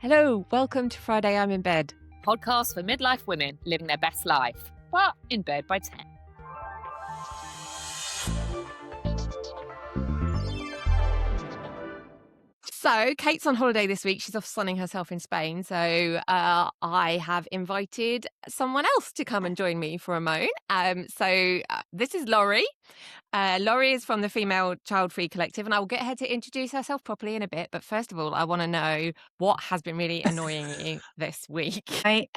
Hello, welcome to Friday I'm in Bed. Podcast for midlife women living their best life, but in bed by 10. So, Kate's on holiday this week. She's off sunning herself in Spain. So, I have invited someone else to come and join me for a moan. This is Laurie. Laurie is from the Female Childfree Collective, and I will get her to introduce herself properly in a bit. But first of all, I want to know what has been really annoying you this week. Right.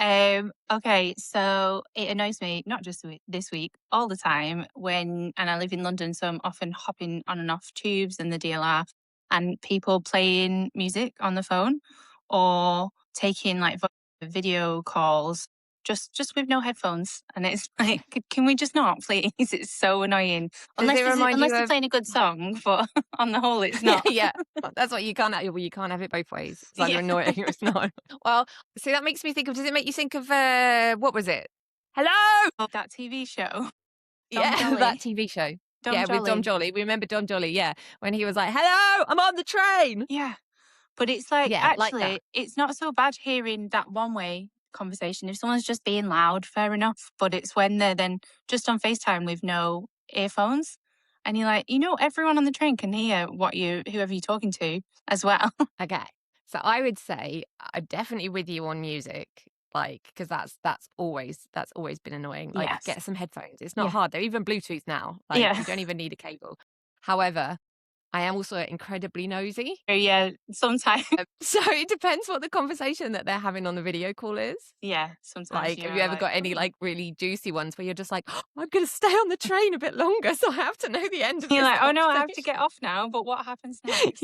Okay. So it annoys me not just this week, all the time and I live in London, so I'm often hopping on and off tubes and the DLR, and people playing music on the phone or taking like video calls just with no headphones, and it's like, can we just not, please? It's so annoying. Unless they're playing a good song, but on the whole, it's not. Yeah, that's what you can't have. Well, you can't have it both ways. It's either annoying or it's not. Well, see, that makes me think of. Does it make you think of what was it? Hello, that TV show. That TV show. With Dom Jolly. We remember Dom Jolly. Yeah, when he was like, "Hello, I'm on the train." Yeah, but it's like, actually, it's not so bad hearing that one-way conversation. If someone's just being loud, fair enough. But it's when they're then just on FaceTime with no earphones, and you're like, everyone on the train can hear whoever you're talking to as well. Okay, so I would say I'm definitely with you on music, because that's always been annoying. Yes. Get some headphones. It's not hard. They're even Bluetooth now. You don't even need a cable. However, I am also incredibly nosy. Yeah, sometimes. So it depends what the conversation that they're having on the video call is. Yeah, sometimes. Have you ever got any really juicy ones where you're just like, oh, I'm going to stay on the train a bit longer, so I have to know the end of it. You're like, oh no, I have to get off now, but what happens next?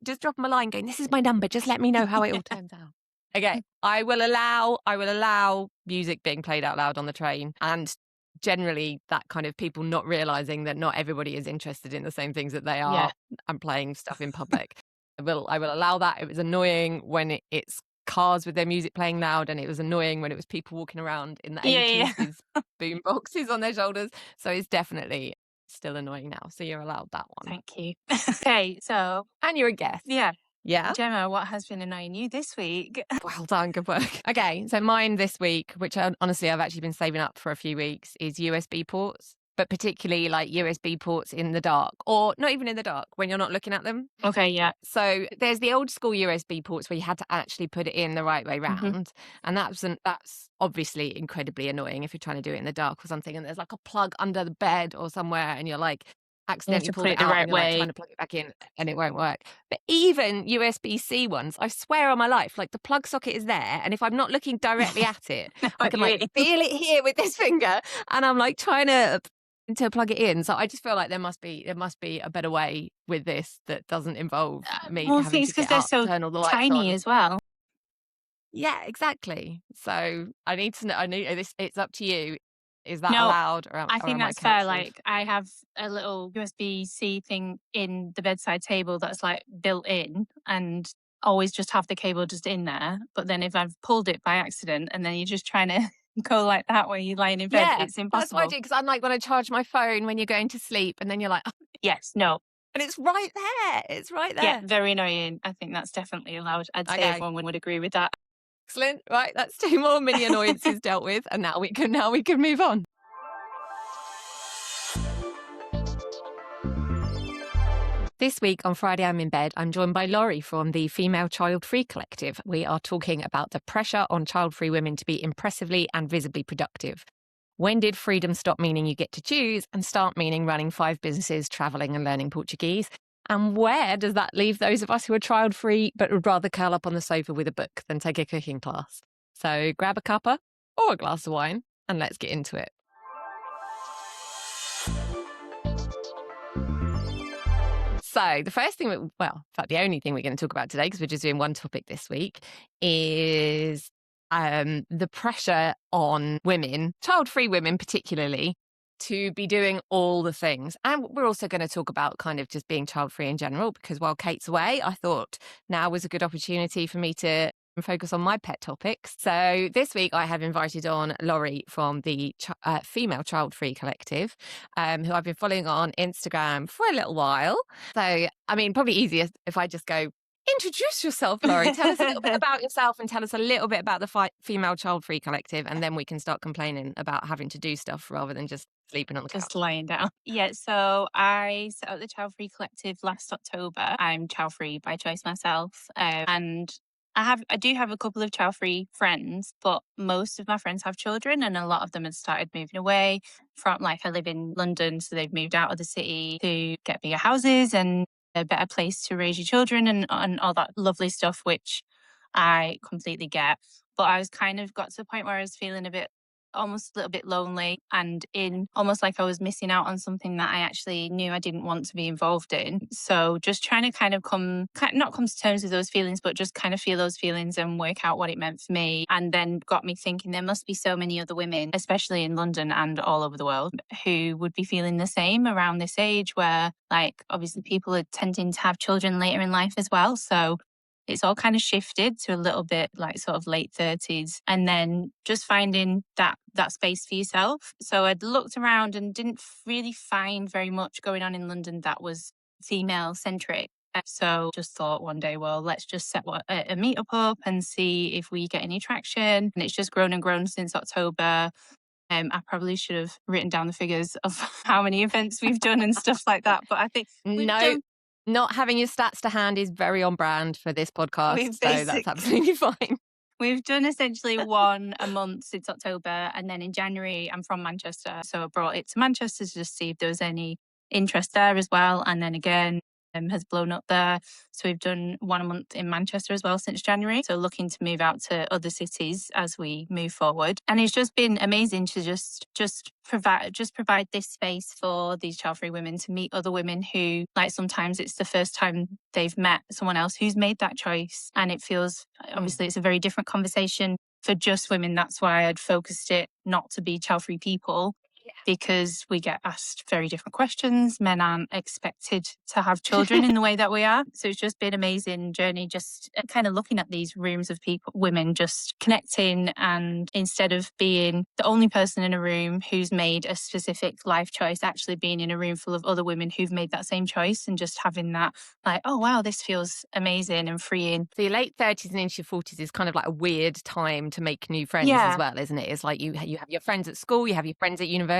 Just drop them a line going, this is my number, just let me know how it all turns out. Okay, I will allow music being played out loud on the train, and generally that kind of people not realizing that not everybody is interested in the same things that they are and playing stuff in public. I will allow that. It was annoying when it's cars with their music playing loud, and it was annoying when it was people walking around in the 80s with boom boxes on their shoulders. So it's definitely still annoying now. So you're allowed that one. Thank you. Okay, so and you're a guest. Yeah, Gemma, what has been annoying you this week? Well done, good work. Okay, so mine this week, which honestly I've actually been saving up for a few weeks, is USB ports, but particularly USB ports in the dark, or not even in the dark, when you're not looking at them. Okay, yeah. So there's the old school USB ports where you had to actually put it in the right way round, and that's obviously incredibly annoying if you're trying to do it in the dark or something, and there's like a plug under the bed or somewhere, and you're like, accidentally pull it the out right and way, trying to plug it back in, and it won't work. But even USB-C ones, I swear on my life, the plug socket is there, and if I'm not looking directly at it, I can feel it here with this finger, and I'm trying to plug it in. So I just feel like there must be a better way with this that doesn't involve me having to get up, turn all the lights tiny on. as well. Yeah, exactly. So I need to know. It's up to you. Is that allowed? I think that's fair. I have a little USB-C thing in the bedside table that's built in, and always just have the cable just in there. But then if I've pulled it by accident, and then you're just trying to go like that when you're lying in bed, it's impossible. That's what I do, because I'm when I charge my phone when you're going to sleep, and then you're like, oh. Yes, no. And it's right there. It's right there. Yeah, very annoying. I think that's definitely allowed. I'd say everyone would agree with that. Excellent. Right, that's 2 more mini annoyances dealt with, and now we can move on. This week on Friday I'm in Bed, I'm joined by Laurie from the Female Childfree Collective. We are talking about the pressure on child-free women to be impressively and visibly productive. When did freedom stop meaning you get to choose and start meaning running 5 businesses, travelling and learning Portuguese? And where does that leave those of us who are child-free but would rather curl up on the sofa with a book than take a cooking class? So grab a cuppa or a glass of wine and let's get into it. So the first thing, the only thing we're going to talk about today, because we're just doing one topic this week, is the pressure on women, child-free women particularly, to be doing all the things. And we're also going to talk about kind of just being child-free in general, because while Kate's away, I thought now was a good opportunity for me to focus on my pet topics. So this week I have invited on Laurie from the Female Childfree Collective, who I've been following on Instagram for a little while. So, I mean, probably easiest if I just go Introduce yourself, Laurie. Tell us a little bit about yourself and tell us a little bit about the Female Childfree Collective, and then we can start complaining about having to do stuff rather than just sleeping on the couch. Just lying down. Yeah, so I set up the Childfree Collective last October. I'm child-free by choice myself, and I do have a couple of child-free friends, but most of my friends have children, and a lot of them have started moving away from. Like, I live in London, so they've moved out of the city to get bigger houses and a better place to raise your children and all that lovely stuff, which I completely get. But I was kind of got to the point where I was feeling almost a little bit lonely and in almost like I was missing out on something that I actually knew I didn't want to be involved in. So just trying to kind of not come to terms with those feelings, but just kind of feel those feelings and work out what it meant for me. And then got me thinking there must be so many other women, especially in London and all over the world, who would be feeling the same around this age where, like, obviously people are tending to have children later in life as well. So it's all kind of shifted to a little bit like sort of late 30s, and then just finding that space for yourself. So I'd looked around and didn't really find very much going on in London that was female centric. So just thought one day, well, let's just set a meetup up and see if we get any traction. And it's just grown and grown since October. I probably should have written down the figures of how many events we've done and stuff like that. But I think not having your stats to hand is very on brand for this podcast, so that's absolutely fine. We've done essentially one a month since October, and then in January, I'm from Manchester, so I brought it to Manchester to just see if there was any interest there as well. And then again, has blown up there. So we've done one a month in Manchester as well since January. So looking to move out to other cities as we move forward. And it's just been amazing to just provide this space for these child-free women to meet other women who, like, sometimes it's the first time they've met someone else who's made that choice. And it feels, obviously, it's a very different conversation for just women. That's why I'd focused it not to be child-free people. Because we get asked very different questions. Men aren't expected to have children in the way that we are. So it's just been an amazing journey, just kind of looking at these rooms of women just connecting, and instead of being the only person in a room who's made a specific life choice, actually being in a room full of other women who've made that same choice, and just having that, like, oh wow, this feels amazing and freeing. So your late 30s and into your 40s is kind of like a weird time to make new friends as well, isn't it? It's like you have your friends at school, you have your friends at university.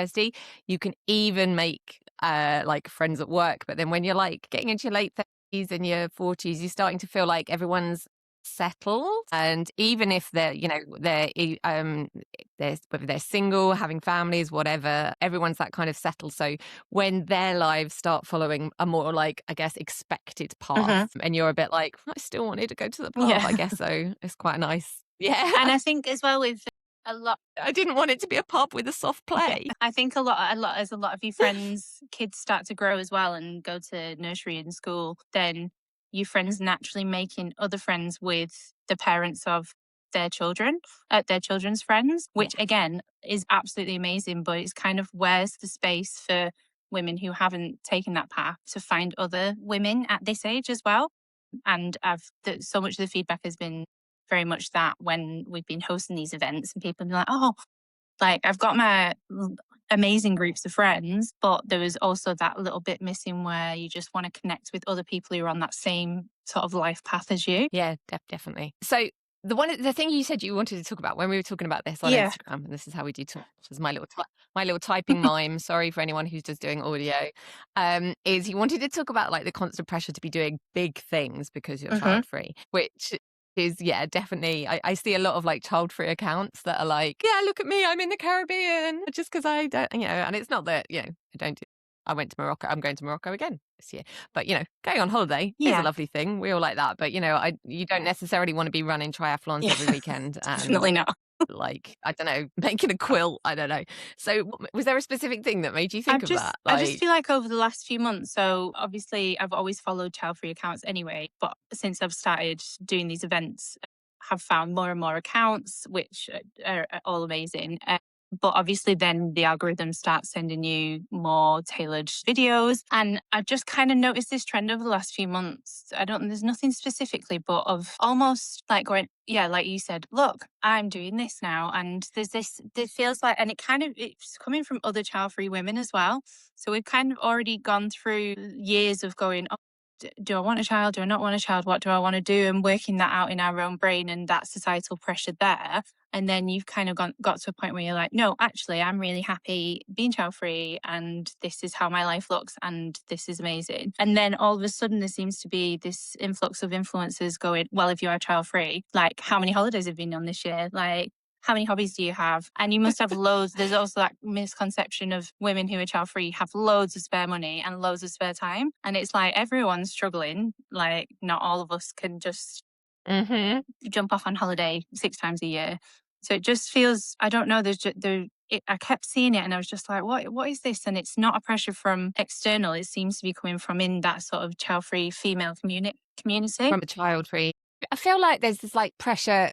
You can even make like friends at work, but then when you're like getting into your late 30s and your 40s, you're starting to feel like everyone's settled. And even if they're whether they're single, having families, whatever, everyone's that kind of settled. So when their lives start following a more, like, I guess, expected path, and you're a bit like, I still wanted to go to the pub, I guess so. It's quite nice. Yeah. And I think as well with I didn't want it to be a pub with a soft play. I think a lot as a lot of your friends' kids start to grow as well and go to nursery and school, then your friends naturally making other friends with the parents of their children, their children's friends, which again is absolutely amazing. But it's kind of, where's the space for women who haven't taken that path to find other women at this age as well? And so much of the feedback has been very much that when we've been hosting these events, and people have been like, oh, like, I've got my amazing groups of friends, but there was also that little bit missing where you just want to connect with other people who are on that same sort of life path as you. Yeah, definitely. So the thing you said you wanted to talk about when we were talking about this on Instagram, and this is how we do talk, this is my little typing mime, sorry for anyone who's just doing audio, is you wanted to talk about, like, the constant pressure to be doing big things because you're child free, which is, definitely, I see a lot of, like, child-free accounts that are like, yeah, look at me, I'm in the Caribbean, just because I don't, and it's not that, I don't do, I went to Morocco, I'm going to Morocco again this year, but, going on holiday is a lovely thing, we all like that, but, you don't necessarily want to be running triathlons every weekend. And, definitely not. Like, I don't know, making a quilt, I don't know. So was there a specific thing that made you think of that? I just feel like over the last few months, so obviously I've always followed child-free accounts anyway, but since I've started doing these events, have found more and more accounts, which are all amazing. But obviously then the algorithm starts sending you more tailored videos. And I've just kind of noticed this trend over the last few months. There's nothing specifically, but of almost like going, yeah, like you said, look, I'm doing this now. And this feels like, and it's coming from other child-free women as well. So we've kind of already gone through years of going, oh, do I want a child? Do I not want a child? What do I want to do? And working that out in our own brain and that societal pressure there. And then you've kind of got to a point where you're like, no, actually, I'm really happy being child free and this is how my life looks and this is amazing. And then all of a sudden there seems to be this influx of influencers going, well, if you are child free, like how many holidays have been on this year? Like, how many hobbies do you have? And you must have loads. There's also that misconception of women who are child free have loads of spare money and loads of spare time. And it's like everyone's struggling. Like, not all of us can just jump off on holiday 6 times a year. So it just feels, I don't know, I kept seeing it and I was just like, what is this? And it's not a pressure from external. It seems to be coming from in that sort of child-free female community. From a child-free. I feel like there's this like pressure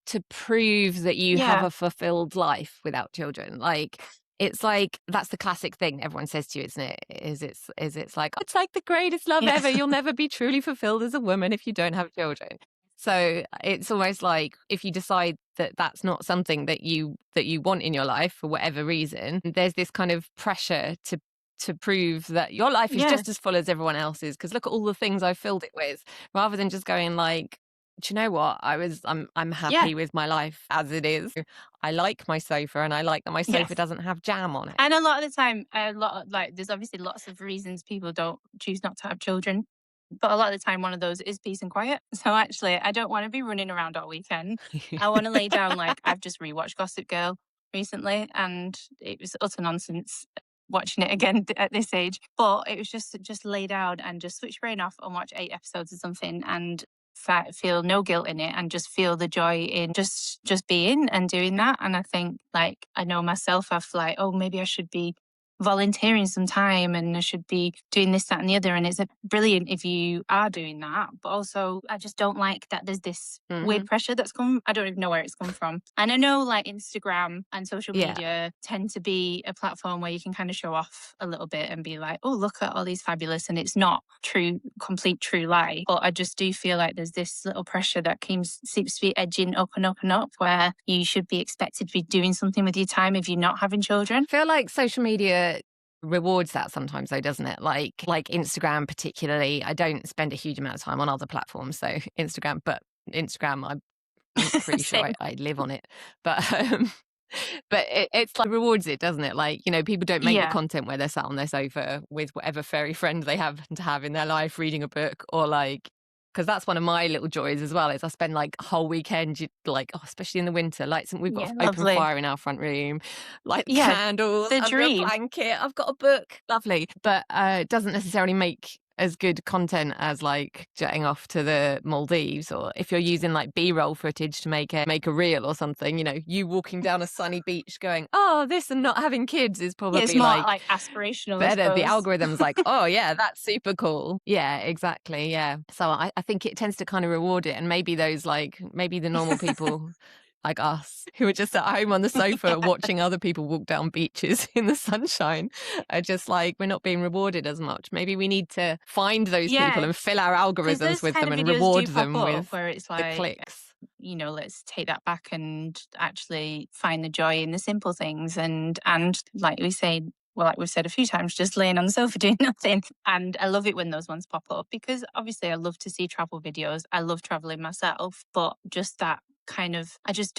to prove that you have a fulfilled life without children. Like, it's like, that's the classic thing everyone says to you, isn't it? It's like, it's like the greatest love ever. You'll never be truly fulfilled as a woman if you don't have children. So it's almost like if you decide that that's not something that you want in your life for whatever reason, there's this kind of pressure to prove that your life is just as full as everyone else's, because look at all the things I've filled it with, rather than just going like, do you know what? I'm happy with my life as it is. I like my sofa, and I like that my sofa doesn't have jam on it. And a lot of the time, there's obviously lots of reasons people don't choose not to have children. But a lot of the time, one of those is peace and quiet. So actually, I don't want to be running around all weekend. I want to lay down. Like, I've just rewatched Gossip Girl recently, and it was utter nonsense watching it again at this age. But it was just lay down and just switch brain off and watch 8 episodes of something and feel no guilt in it and just feel the joy in just being and doing that. And I think, like, I know myself, I've like, oh, maybe I should be volunteering some time and I should be doing this, that and the other. And it's brilliant if you are doing that. But also, I just don't like that there's this weird pressure that's come. I don't even know where it's come from. And I know like Instagram and social media tend to be a platform where you can kind of show off a little bit and be like, oh, look at all these fabulous. And it's not complete true lie. But I just do feel like there's this little pressure that seems to be edging up and up and up, where you should be expected to be doing something with your time if you're not having children. I feel like social media rewards that sometimes though, doesn't it? Like Instagram particularly. I don't spend a huge amount of time on other platforms, so Instagram I'm pretty sure I live on it, but it's like rewards it, doesn't it? Like, you know, people don't make the content where they're sat on their sofa with whatever fairy friend they happen to have in their life reading a book, or like, because that's one of my little joys as well, is I spend like a whole weekend, like, especially in the winter, like we've got open fire in our front room, like candles, under a blanket, I've got a book, lovely. But it doesn't necessarily make as good content as like jetting off to the Maldives, or if you're using like B-roll footage to make a reel or something, you know, you walking down a sunny beach going, oh, this and not having kids is probably it's more like aspirational, better. The algorithm's like, oh yeah, that's super cool. Yeah, exactly. Yeah. So I think it tends to kind of reward it, and maybe the normal people like us, who are just at home on the sofa watching other people walk down beaches in the sunshine, are just like, we're not being rewarded as much. Maybe we need to find those people and fill our algorithms with them and reward them with where it's like, the clicks. You know, let's take that back and actually find the joy in the simple things. And like we say, well, like we've said a few times, just laying on the sofa doing nothing. And I love it when those ones pop up, because obviously I love to see travel videos. I love traveling myself, but just that kind of, I just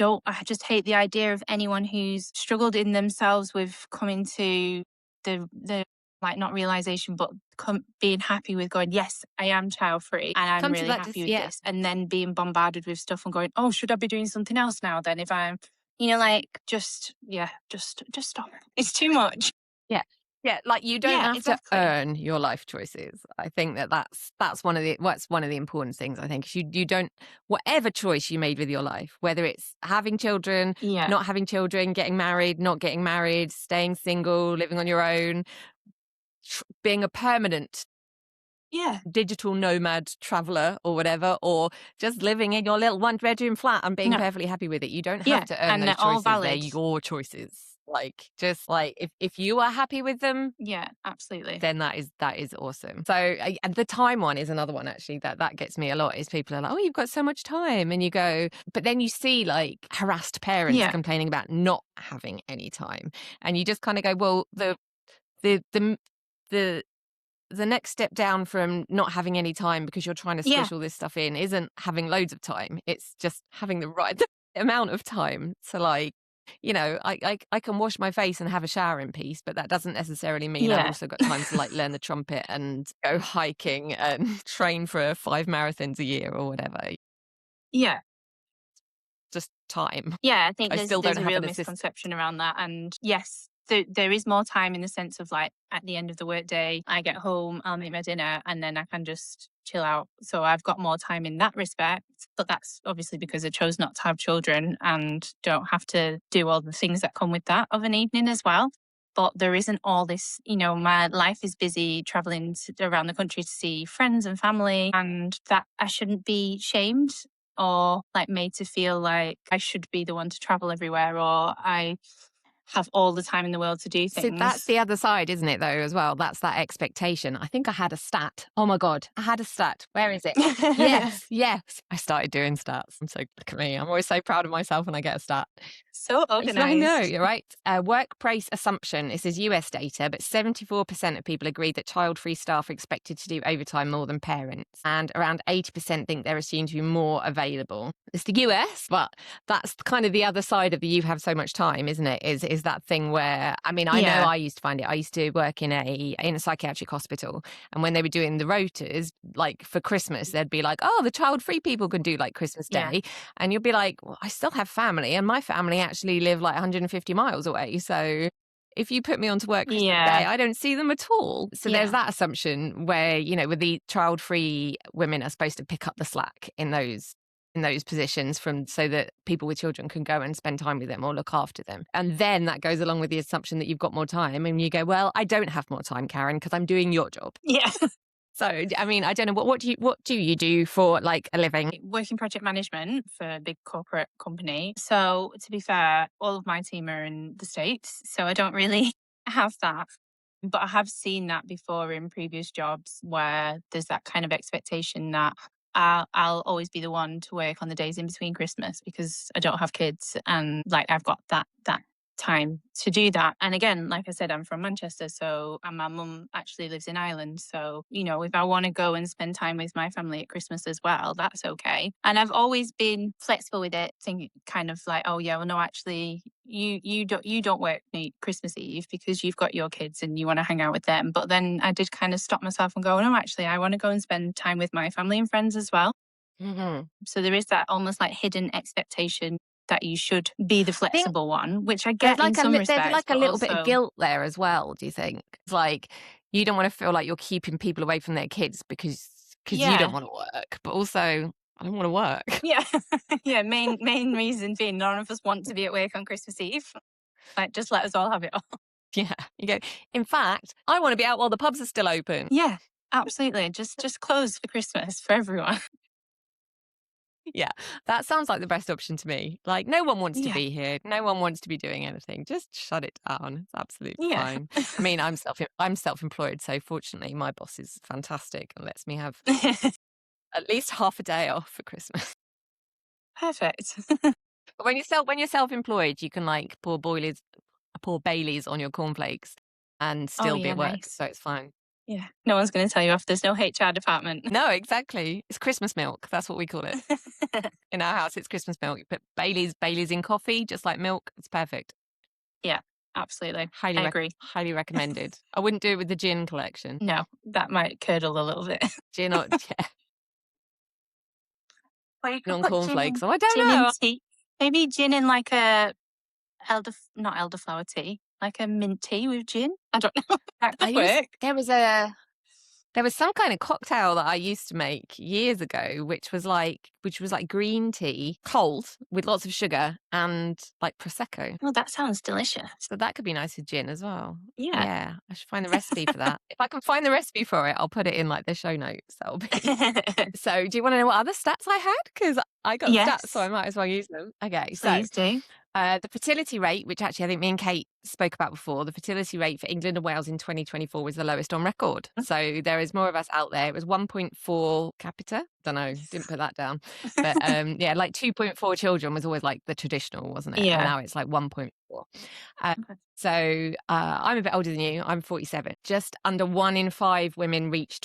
hate the idea of anyone who's struggled in themselves with coming to the like, not realization, but being happy with going, yes, I am child free and I'm really happy with this. And then being bombarded with stuff and going, oh, should I be doing something else now then? If I'm, you know, like, just stop. It's too much. Yeah, like you don't have to earn your life choices. I think that's one of the important things. I think you don't, whatever choice you made with your life, whether it's having children, not having children, getting married, not getting married, staying single, living on your own, being a permanent digital nomad traveler or whatever, or just living in your little 1-bedroom flat and being perfectly happy with it. You don't have to earn those choices. They're your choices. Like, just like if you are happy with them, absolutely, then that is awesome. So and the time one is another one actually that gets me a lot, is people are like, oh, you've got so much time, and you go, but then you see like harassed parents complaining about not having any time, and you just kind of go, well, the the next step down from not having any time because you're trying to squish all this stuff in isn't having loads of time. It's just having the right amount of time. So like, you know, I can wash my face and have a shower in peace, but that doesn't necessarily mean I've also got time to like learn the trumpet and go hiking and train for 5 marathons a year or whatever. Yeah. Just time. Yeah, I think I there's still don't a have real an assistant. misconception around that. And yes, there is more time in the sense of like at the end of the workday, I get home, I'll make my dinner, and then I can just chill out. So I've got more time in that respect. But that's obviously because I chose not to have children and don't have to do all the things that come with that of an evening as well. But there isn't all this, you know, my life is busy traveling around the country to see friends and family, and that I shouldn't be shamed or like made to feel like I should be the one to travel everywhere or I have all the time in the world to do things. So that's the other side, isn't it, though, as well? That's that expectation. I think I had a stat. Oh, my God. I had a stat. Where is it? Yes. I started doing stats. I'm so, look at me. I'm always so proud of myself when I get a stat. So organised. I know, you're right. Workplace assumption. This is US data, but 74% of people agree that child-free staff are expected to do overtime more than parents. And around 80% think they're assumed to be more available. It's the US, but that's kind of the other side of the you have so much time, isn't it? Is that thing where, I mean, I know I used to find it. I used to work in a psychiatric hospital. And when they were doing the rotas, like for Christmas, they'd be like, oh, the child-free people can do like Christmas Day. And you'll be like, well, I still have family and my family actually live like 150 miles away. So if you put me onto work Christmas Day, I don't see them at all. So there's that assumption where, you know, with the child-free women are supposed to pick up the slack in those positions so that people with children can go and spend time with them or look after them. And then that goes along with the assumption that you've got more time and you go, well, I don't have more time, Karen, because I'm doing your job. Yeah. So, I mean, I don't know, what do you do for like a living? Working project management for a big corporate company. So to be fair, all of my team are in the States, so I don't really have that. But I have seen that before in previous jobs where there's that kind of expectation that I'll always be the one to work on the days in between Christmas because I don't have kids and like I've got that time to do that. And again, like I said, I'm from Manchester, and my mum actually lives in Ireland. So, you know, if I want to go and spend time with my family at Christmas as well, that's okay. And I've always been flexible with it, thinking kind of like, oh yeah, well no, actually you don't work Christmas Eve because you've got your kids and you want to hang out with them. But then I did kind of stop myself and go, no, actually I want to go and spend time with my family and friends as well. Mm-hmm. So there is that almost like hidden expectation that you should be the flexible one, which I get in some respects. There's like a little bit of guilt there as well, do you think? It's like you don't want to feel like you're keeping people away from their kids because you don't want to work, but also I don't want to work. Yeah. Yeah, main reason being none of us want to be at work on Christmas Eve. Like, just let us all have it all. Yeah. You go, in fact, I want to be out while the pubs are still open. Yeah, absolutely. Just close for Christmas for everyone. Yeah, that sounds like the best option to me. Like, no one wants to be here. No one wants to be doing anything. Just shut it down. It's absolutely fine. I mean, I'm self-employed, so fortunately my boss is fantastic and lets me have at least half a day off for Christmas. Perfect. But when you're self-employed, you can like pour Baileys on your cornflakes and still be at work, nice. So it's fine. Yeah, no one's going to tell you off. There's no HR department. No, exactly. It's Christmas milk. That's what we call it. In our house, it's Christmas milk. You put Baileys in coffee, just like milk. It's perfect. Yeah, absolutely. I agree. Highly recommended. I wouldn't do it with the gin collection. No, that might curdle a little bit. Gin or on cornflakes. Oh, I don't know. Tea. Maybe gin in like a not elderflower tea. Like a mint tea with gin? I don't know. That could work. There was some kind of cocktail that I used to make years ago, which was like green tea, cold, with lots of sugar and like Prosecco. Well, that sounds delicious. So that could be nice with gin as well. Yeah. Yeah, I should find the recipe for that. If I can find the recipe for it, I'll put it in like the show notes. That'll be. So do you want to know what other stats I had? Because I got stats, so I might as well use them. Okay, so. Please do. The fertility rate, which actually I think me and Kate spoke about before, the fertility rate for England and Wales in 2024 was the lowest on record. So there is more of us out there. It was 1.4 capita. Don't know, didn't put that down. But yeah, like 2.4 children was always like the traditional, wasn't it? Yeah. And now it's like 1.4. for. So I'm a bit older than you. I'm 47. Just under 1 in 5 women reach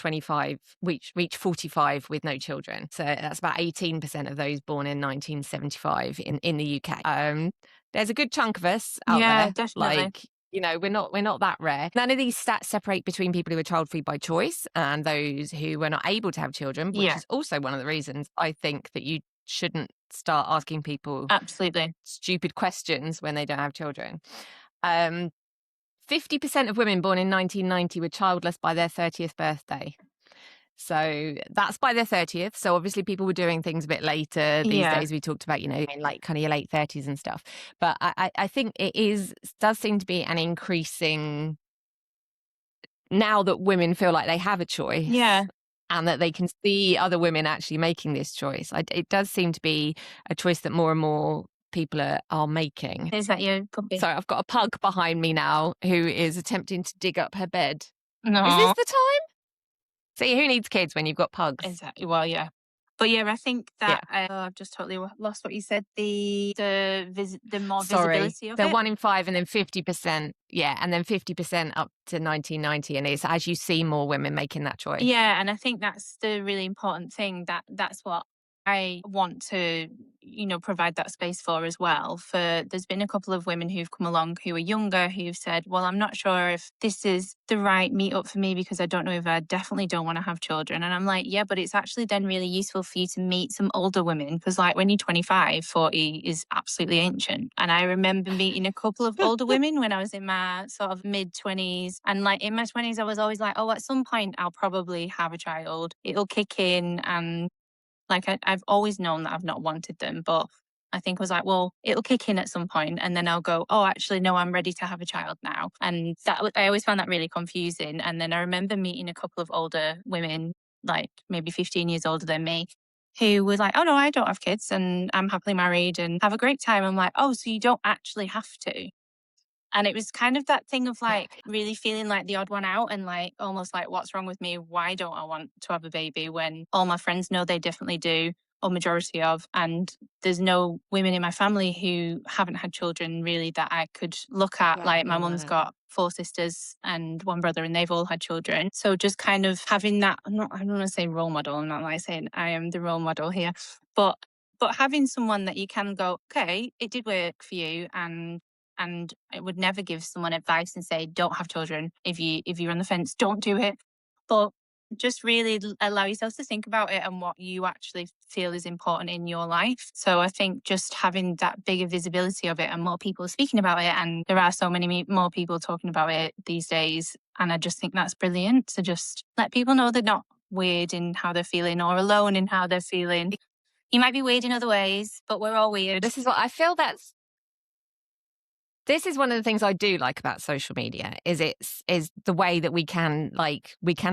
45 with no children. So that's about 18% of those born in 1975 in the UK. There's a good chunk of us out there. Definitely. Like, you know, we're not that rare. None of these stats separate between people who are child-free by choice and those who were not able to have children, which is also one of the reasons I think that you shouldn't start asking people absolutely stupid questions when they don't have children. 50% of women born in 1990 were childless by their 30th birthday. So that's by their 30th. So obviously people were doing things a bit later. These days we talked about, you know, in like kind of your late 30s and stuff. But I think does seem to be an increasing, now that women feel like they have a choice. And that they can see other women actually making this choice. It does seem to be a choice that more and more people are making. Is that you? Could be. Sorry, I've got a pug behind me now who is attempting to dig up her bed. No. Is this the time? See, who needs kids when you've got pugs? Exactly. Well, yeah. But yeah, I think that I've just totally lost what you said. The more visibility of it. The 1 in 5 and then 50%. Yeah, and then 50% up to 1990. And it's as you see more women making that choice. Yeah, and I think that's the really important thing. That's what I want to, you know, provide that space for as well. There's been a couple of women who've come along who are younger who've said, well, I'm not sure if this is the right meetup for me because I don't know if I definitely don't want to have children. And I'm like, yeah, but it's actually then really useful for you to meet some older women because like when you're 25, 40 is absolutely ancient. And I remember meeting a couple of older women when I was in my sort of mid-20s. And like in my 20s, I was always like, oh, at some point I'll probably have a child. It'll kick in and like I've always known that I've not wanted them, but I think I was like, well, it'll kick in at some point and then I'll go, oh, actually, no, I'm ready to have a child now. And I always found that really confusing. And then I remember meeting a couple of older women, like maybe 15 years older than me, who was like, oh, no, I don't have kids and I'm happily married and have a great time. I'm like, oh, so you don't actually have to. And it was kind of that thing of like really feeling like the odd one out and like almost like, what's wrong with me? Why don't I want to have a baby when all my friends know they definitely do, or majority of, and there's no women in my family who haven't had children really that I could look at. Like my mum's got 4 sisters and 1 brother and they've all had children. So just kind of having that, I don't want to say role model. I'm not like saying I am the role model here, but having someone that you can go, okay, it did work for you and I would never give someone advice and say, don't have children. If you're on the fence, don't do it. But just really allow yourself to think about it and what you actually feel is important in your life. So I think just having that bigger visibility of it and more people speaking about it, and there are so many more people talking about it these days. And I just think that's brilliant to just let people know they're not weird in how they're feeling or alone in how they're feeling. You might be weird in other ways, but we're all weird. This is what I feel This is one of the things I do like about social media is the way that we can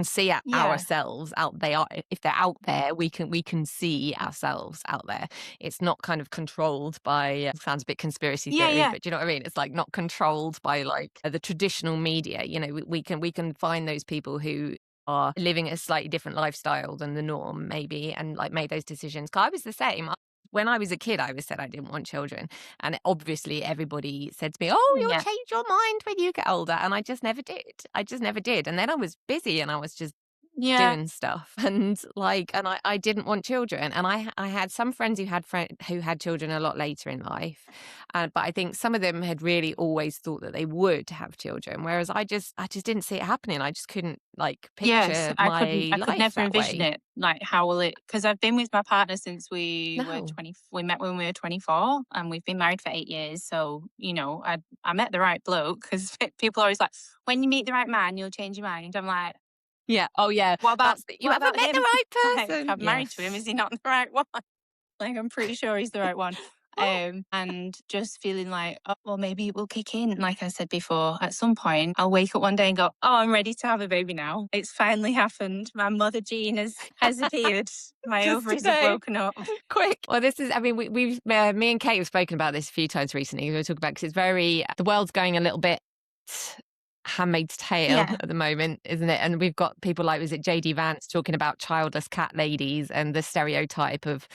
see ourselves out there. If they're out there, we can see ourselves out there. It's not kind of controlled by, sounds a bit conspiracy theory, but do you know what I mean? It's like not controlled by like the traditional media. You know, we can find those people who are living a slightly different lifestyle than the norm maybe and like made those decisions. 'Cause I was the same. When I was a kid, I always said I didn't want children. And obviously everybody said to me, oh, you'll change your mind when you get older. And I just never did. And then I was busy and I was just doing stuff. And I didn't want children. And I had some friends who had children a lot later in life. But I think some of them had really always thought that they would have children. Whereas I just didn't see it happening. I just couldn't like picture my life. I could never envision it. Like, how will it? Because I've been with my partner since we met when we were 24, and we've been married for 8 years. So you know, I met the right bloke. Because people are always like, when you meet the right man, you'll change your mind. I'm like, yeah. Oh yeah. What about you haven't met the right person? Like, I'm married to him. Is he not the right one? Like, I'm pretty sure he's the right one. And just feeling like, oh, well, maybe it will kick in. Like I said before, at some point, I'll wake up one day and go, oh, I'm ready to have a baby now. It's finally happened. My mother gene has appeared. My ovaries have broken up. Quick. Well, this is, I mean, we've me and Kate have spoken about this a few times recently. We were talking about, because it's very, the world's going a little bit Handmaid's Tale at the moment, isn't it? And we've got people like, was it JD Vance talking about childless cat ladies and the stereotype of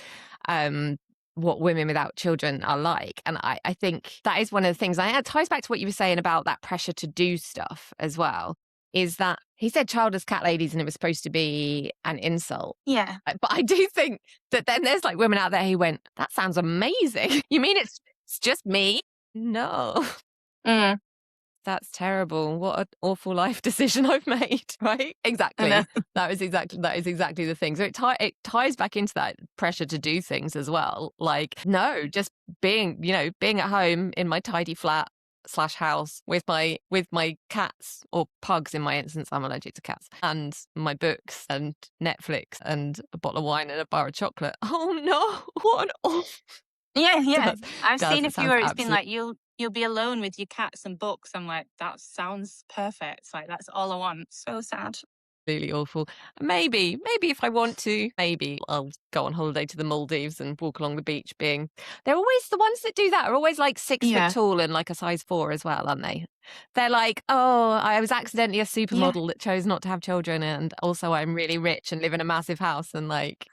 what women without children are like. And I think that is one of the things, and it ties back to what you were saying about that pressure to do stuff as well, is that he said childless cat ladies and it was supposed to be an insult. Yeah. But I do think that then there's like women out there who went, that sounds amazing. You mean it's just me? No. Mm. That's terrible. What an awful life decision I've made, right? Exactly. That is exactly the thing. So it ties back into that pressure to do things as well. Like, no, just being at home in my tidy flat / house with my cats, or pugs in my instance, I'm allergic to cats, and my books and Netflix and a bottle of wine and a bar of chocolate. Oh no, what an awful. Yeah. I've seen a few where it's been like, you'll be alone with your cats and books. I'm like, that sounds perfect. It's like, that's all I want. So sad. Really awful. Maybe if I want to, maybe I'll go on holiday to the Maldives and walk along the beach they're always, the ones that do that are always like 6 foot tall and like a size 4 as well, aren't they? They're like, oh, I was accidentally a supermodel that chose not to have children, and also I'm really rich and live in a massive house and like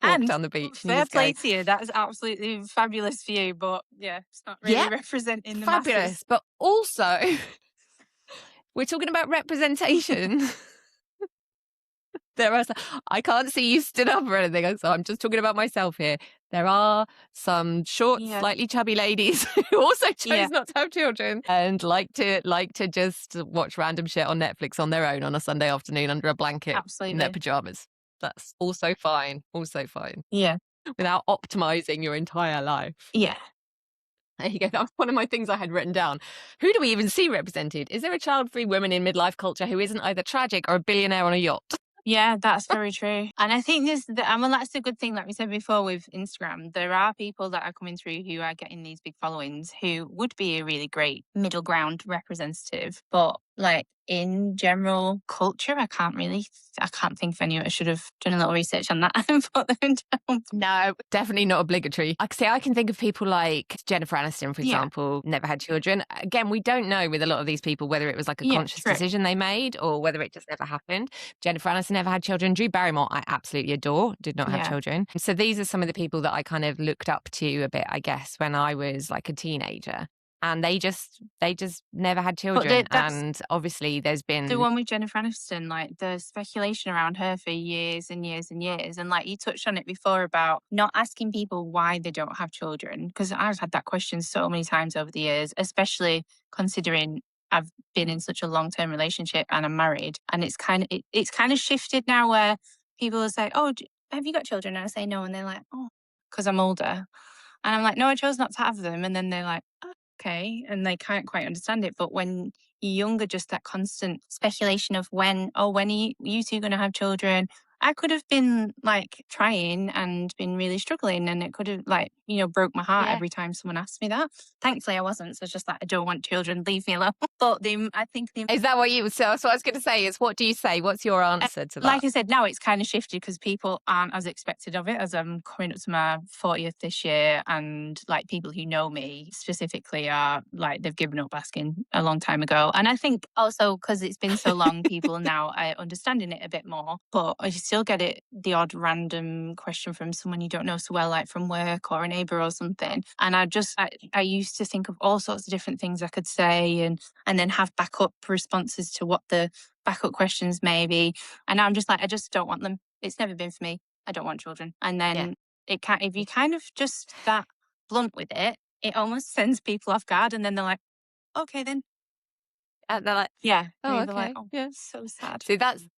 walk down the beach. Fair play to you. That is absolutely fabulous for you, but yeah, it's not really representing the fabulous masses. But also we're talking about representation. I can't see you stood up or anything, so I'm just talking about myself here. There are some short, slightly chubby ladies who also chose not to have children and like to just watch random shit on Netflix on their own on a Sunday afternoon under a blanket in their pajamas. That's also fine. Yeah. Without optimizing your entire life. Yeah. There you go. That was one of my things I had written down. Who do we even see represented? Is there a child-free woman in midlife culture who isn't either tragic or a billionaire on a yacht? Yeah, that's very true. And I think that's a good thing, like we said before with Instagram. There are people that are coming through who are getting these big followings who would be a really great middle ground representative. But like in general culture, I can't think of any. I should have done a little research on that and put them down. No, definitely not obligatory. I can think of people like Jennifer Aniston, for example, never had children. Again, we don't know with a lot of these people whether it was like a conscious decision they made or whether it just never happened. Jennifer Aniston never had children. Drew Barrymore, I absolutely adore, did not have children. So these are some of the people that I kind of looked up to a bit, I guess, when I was like a teenager. And they just never had children. And obviously there's been the one with Jennifer Aniston, like the speculation around her for years and years and years. And like you touched on it before about not asking people why they don't have children. Because I've had that question so many times over the years, especially considering I've been in such a long-term relationship and I'm married. And it's kind of shifted now where people will say, oh, have you got children? And I say no. And they're like, oh, because I'm older. And I'm like, no, I chose not to have them. And then they're like, oh, okay. And they can't quite understand it. But when you're younger, just that constant speculation of when are you two going to have children? I could have been like trying and been really struggling, and it could have like, broke my heart every time someone asked me that. Thankfully I wasn't. So it's just like, I don't want children, leave me alone. But is that what you, so that's what I was going to say is, what do you say? What's your answer to that? Like I said, now it's kind of shifted because people aren't as expected of it, as I'm coming up to my 40th this year. And like people who know me specifically are like, they've given up asking a long time ago. And I think also because it's been so long, people now are understanding it a bit more. But I still get the odd random question from someone you don't know so well, like from work or a neighbour or something. And I used to think of all sorts of different things I could say and then have backup responses to what the backup questions may be. And now I'm just like, I just don't want them. It's never been for me. I don't want children. And then if you kind of just that blunt with it, it almost sends people off guard. And then they're like, okay, then. And they're like, oh, okay. Like, oh, so sad. See, that's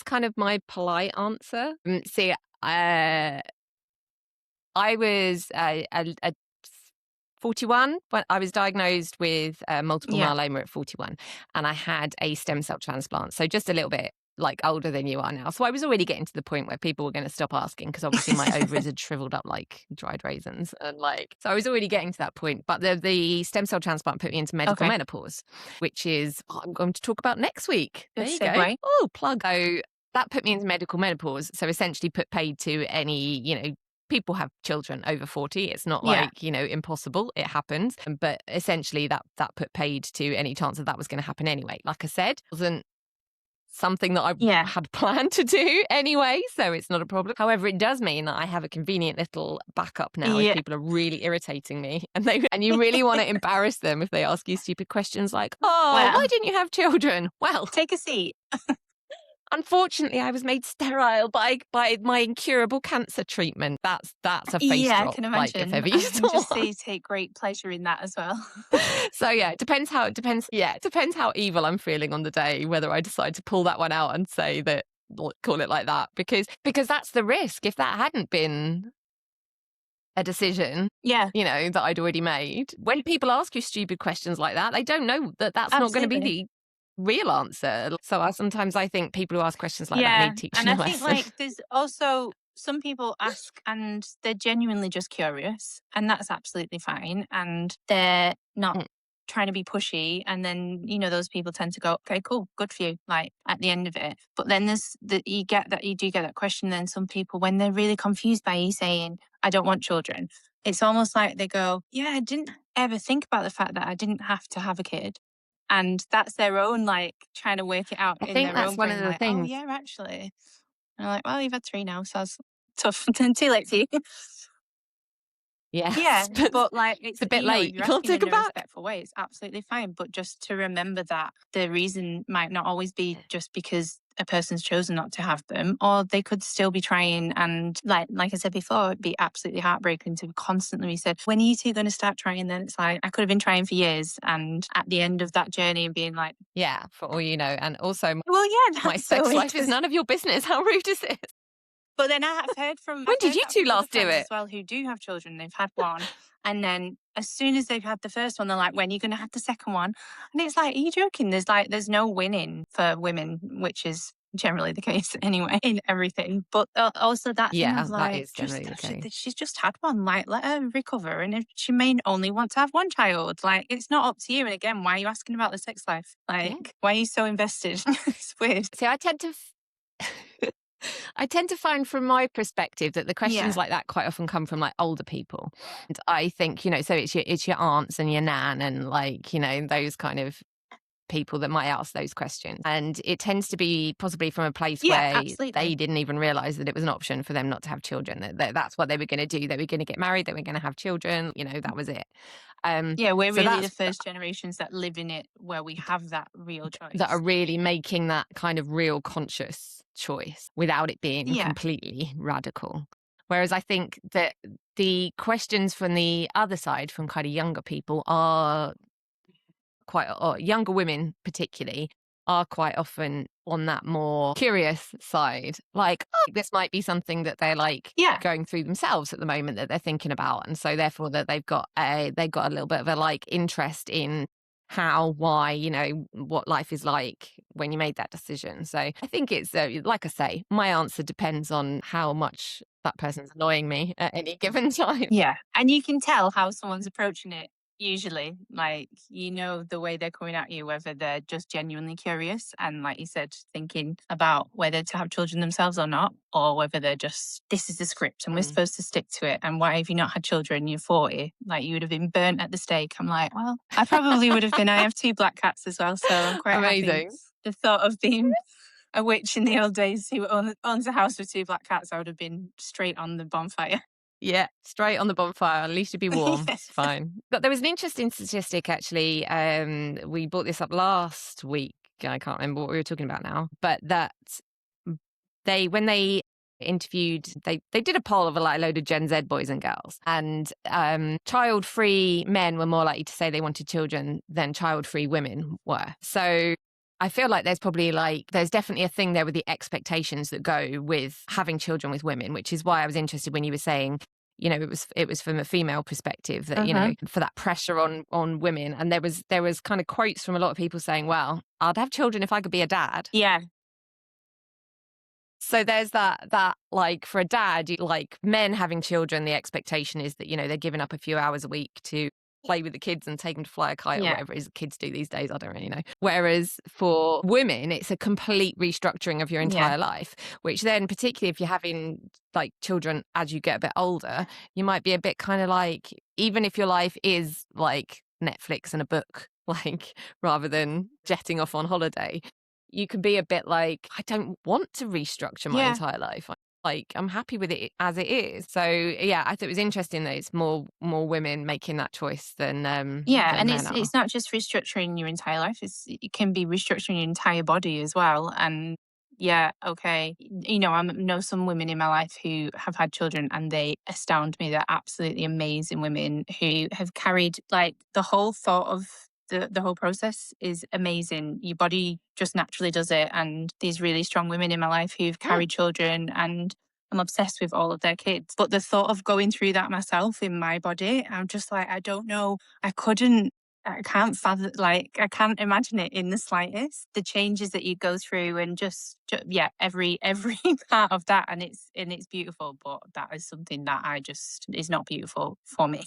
kind of my polite answer. See, I was 41 when I was diagnosed with multiple myeloma at 41, and I had a stem cell transplant. So just a little bit like older than you are now. So I was already getting to the point where people were going to stop asking, because obviously my ovaries had shriveled up like dried raisins, and so I was already getting to that point. But the stem cell transplant put me into medical menopause, which is what I'm going to talk about next week. There you go. Oh, plug. So that put me into medical menopause. So essentially put paid to any, people have children over 40. It's not like, impossible. It happens. But essentially that put paid to any chance that was going to happen anyway. Like I said, wasn't something that I had planned to do anyway, so it's not a problem. However, it does mean that I have a convenient little backup now if people are really irritating me and you really want to embarrass them if they ask you stupid questions like, why didn't you have children? Well, take a seat. Unfortunately, I was made sterile by my incurable cancer treatment. That's a face drop. I can imagine. Like, if ever you I can just say you take great pleasure in that as well. So it depends how evil I'm feeling on the day, whether I decide to pull that one out and say that, call it like that, because that's the risk. If that hadn't been a decision, that I'd already made, when people ask you stupid questions like that, they don't know that that's not going to be the real answer. So sometimes I think people who ask questions like that need teaching a lesson. And I think there's also some people ask and they're genuinely just curious, and that's absolutely fine, and they're not trying to be pushy, and then those people tend to go, okay, cool, good for you, like at the end of it. But then you do get that question. Then some people, when they're really confused by you saying I don't want children, it's almost like they go, I didn't ever think about the fact that I didn't have to have a kid. And that's their own, trying to work it out. I think that's one of the things. Oh, yeah, actually. And I'm like, well, you've had 3 now, so that's tough. Too late to you. Yeah, but it's a bit late. You're Can't asking take in it a back. respectful way. It's absolutely fine. But just to remember that the reason might not always be just because a person's chosen not to have them, or they could still be trying. And like I said before, it'd be absolutely heartbreaking to constantly be said, when are you two going to start trying? Then it's like, I could have been trying for years, and at the end of that journey and being like, for all you know. And also, my sex life is none of your business. How rude is it? But then I have heard from when did you two last do it as well, who do have children? They've had one, and then as soon as they've had the first one, they're like, when are you going to have the second one? And it's like, are you joking? There's no winning for women, which is generally the case anyway in everything. But also that thing of that is generally the case. She's just had one, let her recover, and if she may only want to have one child, it's not up to you. And again, why are you asking about the sex life? Why are you so invested? It's weird. See, I tend to find, from my perspective, that the questions like that quite often come from older people. And I think, so it's your aunts and your nan and those kind of people that might ask those questions. And it tends to be possibly from a place where they didn't even realise that it was an option for them not to have children. That's what they were going to do. They were going to get married. They were going to have children. That was it. We're really the first generations that live in it where we have that real choice. That are really making that kind of real conscious choice without it being completely radical. Whereas I think that the questions from the other side, from kind of younger people, are or younger women particularly, are quite often on that more curious side. This might be something that they're going through themselves at the moment, that they're thinking about. And so therefore that they've got a little bit of a interest in how, why, what life is like when you made that decision. So I think it's, like I say, my answer depends on how much that person's annoying me at any given time. Yeah. And you can tell how someone's approaching it. Usually, the way they're coming at you, whether they're just genuinely curious and, like you said, thinking about whether to have children themselves or not, or whether they're just, this is the script and we're supposed to stick to it. And why have you not had children? You're 40. You would have been burnt at the stake. I'm like, well, I probably would have been. I have 2 black cats as well, so I'm quite amazing. Happy. The thought of being a witch in the old days who owns a house with 2 black cats, I would have been straight on the bonfire. Yeah, straight on the bonfire. At least you'd be warm. It's fine. But there was an interesting statistic, actually. We brought this up last week. I can't remember what we were talking about now. But that when they interviewed, they did a poll of a load of Gen Z boys and girls. And child-free men were more likely to say they wanted children than child-free women were. So I feel like there's probably there's definitely a thing there with the expectations that go with having children with women, which is why I was interested when you were saying, it was from a female perspective that, for that pressure on women. And there was kind of quotes from a lot of people saying, well, I'd have children if I could be a dad. Yeah. So there's that for a dad, men having children, the expectation is that, they're giving up a few hours a week to play with the kids and take them to fly a kite or whatever it is kids do these days. I don't really know. Whereas for women, it's a complete restructuring of your entire life, which then, particularly if you're having children as you get a bit older, you might be a bit kind of even if your life is Netflix and a book, rather than jetting off on holiday, you can be a bit like, I don't want to restructure my entire life. Like, I'm happy with it as it is. So yeah, I thought it was interesting that it's more women making that choice than and men it's not just restructuring your entire life, it can be restructuring your entire body as well. And yeah, okay, you know, I know some women in my life who have had children and they astound me. They're absolutely amazing women who have carried, like, the whole thought of the whole process is amazing. Your body just naturally does it. And these really strong women in my life who've carried children, and I'm obsessed with all of their kids. But the thought of going through that myself in my body, I'm just like, I don't know. I can't fathom, like, I can't imagine it in the slightest. The changes that you go through, and just yeah, every part of that, and it's beautiful. But that is something that is not beautiful for me.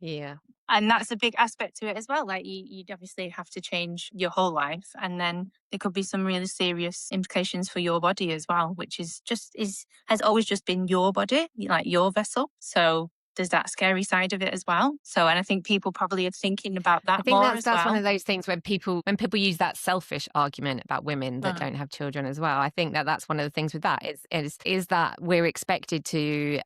Yeah. And that's a big aspect to it as well. Like, you'd obviously have to change your whole life, and then there could be some really serious implications for your body as well, which has always just been your body, like your vessel. So there's that scary side of it as well. So, and I think people probably are thinking about that I think more that's one of those things when people use that selfish argument about women that don't have children as well. I think that's one of the things with that is that we're expected to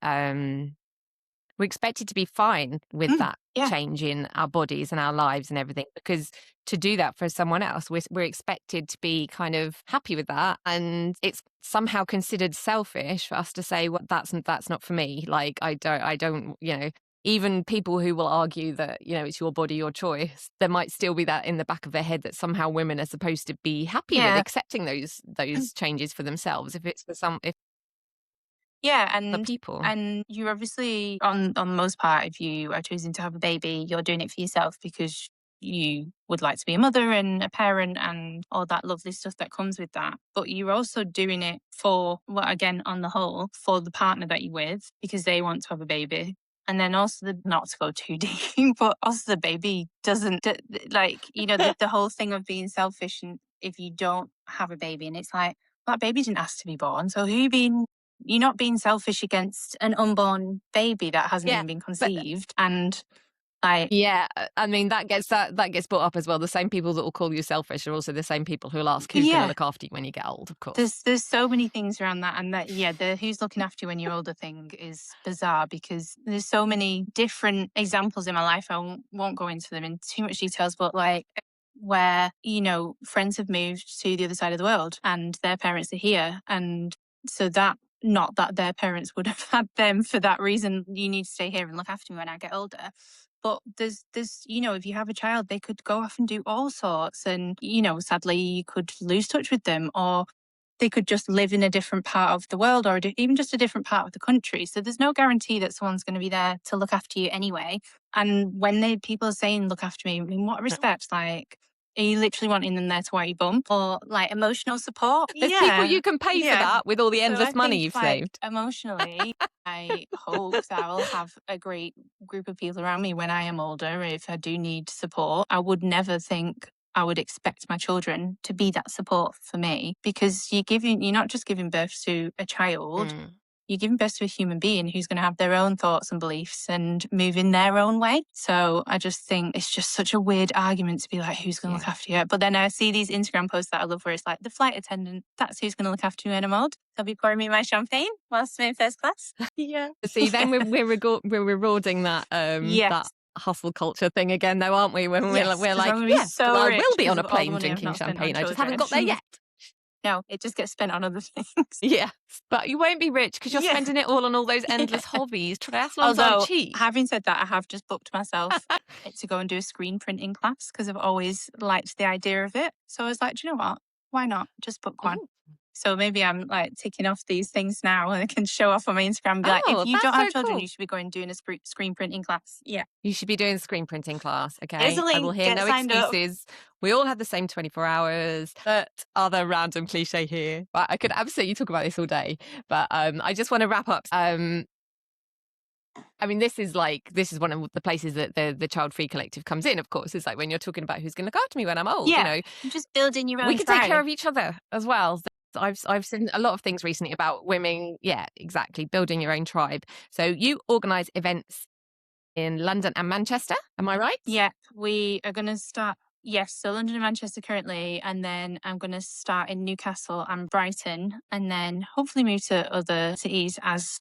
be fine with that change in our bodies and our lives and everything, because to do that for someone else, we're expected to be kind of happy with that, and it's somehow considered selfish for us to say, well, that's not for me. Like, I don't, you know, even people who will argue that, you know, it's your body, your choice, there might still be that in the back of their head that somehow women are supposed to be happy with accepting those changes for themselves, if it's for and people. And you're obviously, on the most part, if you are choosing to have a baby, you're doing it for yourself because you would like to be a mother and a parent and all that lovely stuff that comes with that. But you're also doing it for, well, again, on the whole, for the partner that you're with, because they want to have a baby. And then also, not to go too deep, but also the baby doesn't, like, you know, the whole thing of being selfish, and if you don't have a baby, and it's like, that baby didn't ask to be born. So you're not being selfish against an unborn baby that hasn't even been conceived. And like, yeah, I mean, that gets brought up as well. The same people that will call you selfish are also the same people who'll ask who's going to look after you when you get old, of course. There's so many things around that, and that, the who's looking after you when you're older thing is bizarre, because there's so many different examples in my life. I won't go into them in too much details, but like, where, you know, friends have moved to the other side of the world and their parents are here, and so that, not that their parents would have had them for that reason, you need to stay here and look after me when I get older. But there's, you know, if you have a child, they could go off and do all sorts. And, you know, sadly, you could lose touch with them, or they could just live in a different part of the world, or even just a different part of the country. So there's no guarantee that someone's going to be there to look after you anyway. And when people are saying look after me, in what respect? Like, are you literally wanting them there to wipe your bum, or like emotional support? There's people you can pay for that with all the endless money you've saved. Emotionally, I hope that I will have a great group of people around me when I am older. If I do need support, I would never think I would expect my children to be that support for me, because you're not just giving birth to a child. You're giving birth to a human being who's going to have their own thoughts and beliefs and move in their own way. So I just think it's just such a weird argument to be like, who's going to look after you? But then I see these Instagram posts that I love where it's like, the flight attendant, that's who's going to look after you when I'm old. They'll be pouring me my champagne whilst I'm in first class. See, then we're rewarding that that hustle culture thing again, though, aren't we? When we're like, yes, so I rich will be on a because of all the plane money I've drinking not spent on champagne. I just haven't got there children. yet. No, it just gets spent on other things. Yes, but you won't be rich because you're spending it all on all those endless hobbies. Triathlons aren't cheap. Having said that, I have just booked myself to go and do a screen printing class, because I've always liked the idea of it. So I was like, do you know what? Why not? Just book one. So maybe I'm like ticking off these things now, and I can show off on my Instagram and be like, if you don't have children, you should be going and doing a screen printing class. Yeah. You should be doing a screen printing class. Okay. Here's a link. I will hear no excuses. We all have the same 24 hours. That other random cliche here. But I could absolutely talk about this all day. But I just want to wrap up. I mean, this is one of the places that the Child-Free Collective comes in, of course. It's like when you're talking about who's going to look after me when I'm old, you know. Just building your own We can take care of each other as well. I've seen a lot of things recently about women. Yeah, exactly. Building your own tribe. So you organise events in London and Manchester. Am I right? Yeah, we are going to start Yes, so London and Manchester currently, and then I'm going to start in Newcastle and Brighton, and then hopefully move to other cities as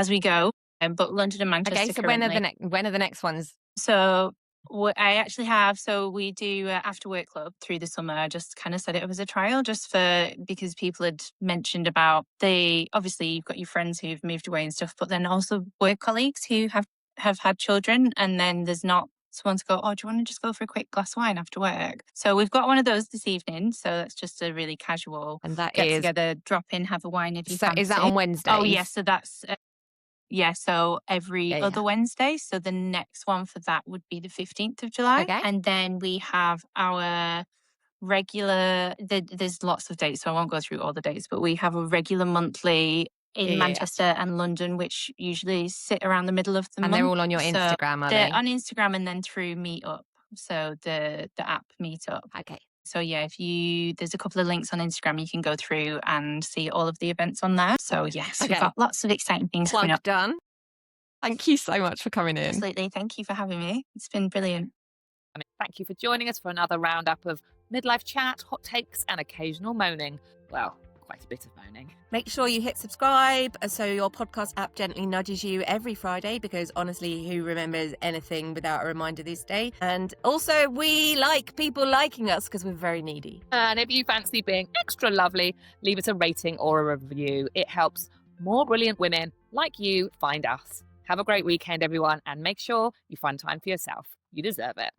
we go. But London and Manchester Okay, so currently. when are the next ones? So I actually have, so we do after work club through the summer. I just kind of set it up as a trial just because people had mentioned about obviously you've got your friends who've moved away and stuff, but then also work colleagues who have had children, and then there's not someone to go, oh, do you want to just go for a quick glass of wine after work? So we've got one of those this evening. So that's just a really casual And that get is together, drop in, have a wine if you so fancy. is that on Wednesdays? Oh, yes. So that's so every other Wednesday. So the next one for that would be the 15th of July. Okay. And then we have our regular, there's lots of dates, so I won't go through all the dates, but we have a regular monthly in Manchester and London, which usually sit around the middle of the month. And they're all on your Instagram, are they? On Instagram and then through Meetup. So the app Meetup. Okay. So yeah, there's a couple of links on Instagram you can go through and see all of the events on there. So yes, we've got lots of exciting things coming up. Done. Thank you so much for coming in. Absolutely. Thank you for having me. It's been brilliant. Thank you for joining us for another roundup of midlife chat, hot takes, and occasional moaning. Well, quite a bit of moaning. Make sure you hit subscribe so your podcast app gently nudges you every Friday, because honestly, who remembers anything without a reminder these days? And also, we like people liking us because we're very needy. And if you fancy being extra lovely, leave us a rating or a review. It helps more brilliant women like you find us. Have a great weekend, everyone, and make sure you find time for yourself. You deserve it.